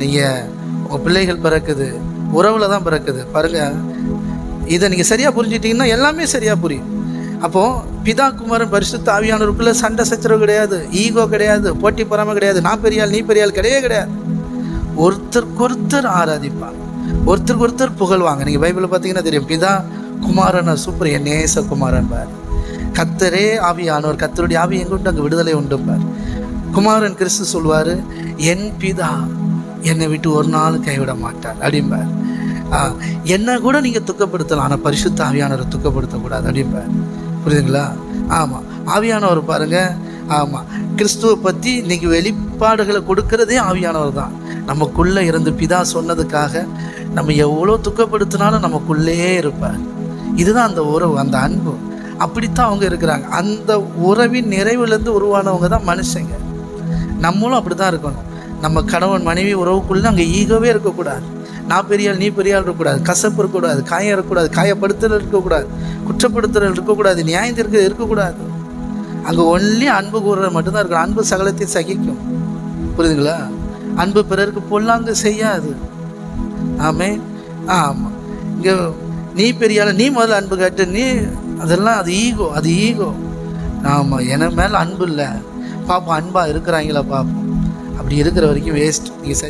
நீங்கள் உங்கள் பிள்ளைகள் பிறக்குது, உறவில் தான் பிறக்குது பாருங்கள். இதை நீங்கள் சரியாக புரிஞ்சிட்டிங்கன்னா எல்லாமே சரியாக புரியும். அப்போது பிதா குமாரன் பரிசுத்த ஆவியானவருக்குள்ளே சண்டை சச்சரவு கிடையாது, ஈகோ கிடையாது, போட்டி பொறாமை கிடையாது, நான் பெரியாள் நீ பெரியாள் கிடையவே கிடையாது. ஒருத்தருக்கு ஆராதிப்பாங்க, ஒருத்தருக்கு புகழ்வாங்க. நீங்கள் பைபிளில் பார்த்தீங்கன்னா தெரியும், பிதா குமாரன் சூப்பர், என் நேச குமாரன் பார். கர்த்தரே ஆவியானவர், கர்த்தருடைய ஆவி எங்குண்டு அங்கே விடுதலை உண்டு பார். குமாரன் கிறிஸ்து சொல்வார், என் பிதா என்னை விட்டு ஒரு நாள் கைவிட மாட்டார் அப்படிம்பார். என்னை கூட நீங்கள் துக்கப்படுத்தலாம், ஆனால் பரிசுத்த ஆவியானவரை துக்கப்படுத்தக்கூடாது அப்படிம்பார். புரியுதுங்களா? ஆமாம், ஆவியானவர் பாருங்கள். ஆமாம், கிறிஸ்துவை பற்றி இன்றைக்கி வெளிப்பாடுகளை கொடுக்கறதே ஆவியானவர் தான். நமக்குள்ளே இருந்து பிதா சொன்னதுக்காக நம்ம எவ்வளோ துக்கப்படுத்தினாலும் நமக்குள்ளேயே இருப்பார். இதுதான் அந்த உறவு, அந்த அன்பு. அப்படித்தான் அவங்க இருக்கிறாங்க. அந்த உறவின் நிறைவுலேருந்து உருவானவங்க தான் மனுஷங்க. நம்மளும் அப்படி தான் இருக்கணும். நம்ம கணவன் மனைவி உறவுக்குள்ளே அங்கே ஈகோவே இருக்கக்கூடாது, நான் பெரியாள் நீ பெரியாள் இருக்கக்கூடாது, கசப்பு இருக்கக்கூடாது, காயம் இருக்கக்கூடாது, காயப்படுத்துதல் இருக்கக்கூடாது, குற்றப்படுத்துதல் இருக்கக்கூடாது, நியாயம் இருக்கக்கூடாது. அங்கே ஒன்லி அன்பு கூறுறது மட்டும்தான் இருக்கணும். அன்பு சகலத்தையும் சகிக்கும். புரியுதுங்களா? அன்பு பிறருக்கு பொல்லாங்கு செய்யாது. ஆமென். ஆமாம், இங்கே நீ பெரியாள், நீ முதல்ல அன்பு காட்டு, நீ அதெல்லாம் அது ஈகோ. ஆமாம், என மேலே அன்பு இல்லை. பார்ப்போம் அன்பாக இருக்கிறாங்களா பார்ப்போம். அப்படி இருக்கிற வரைக்கும் வேஸ்ட். நீங்கள் சரி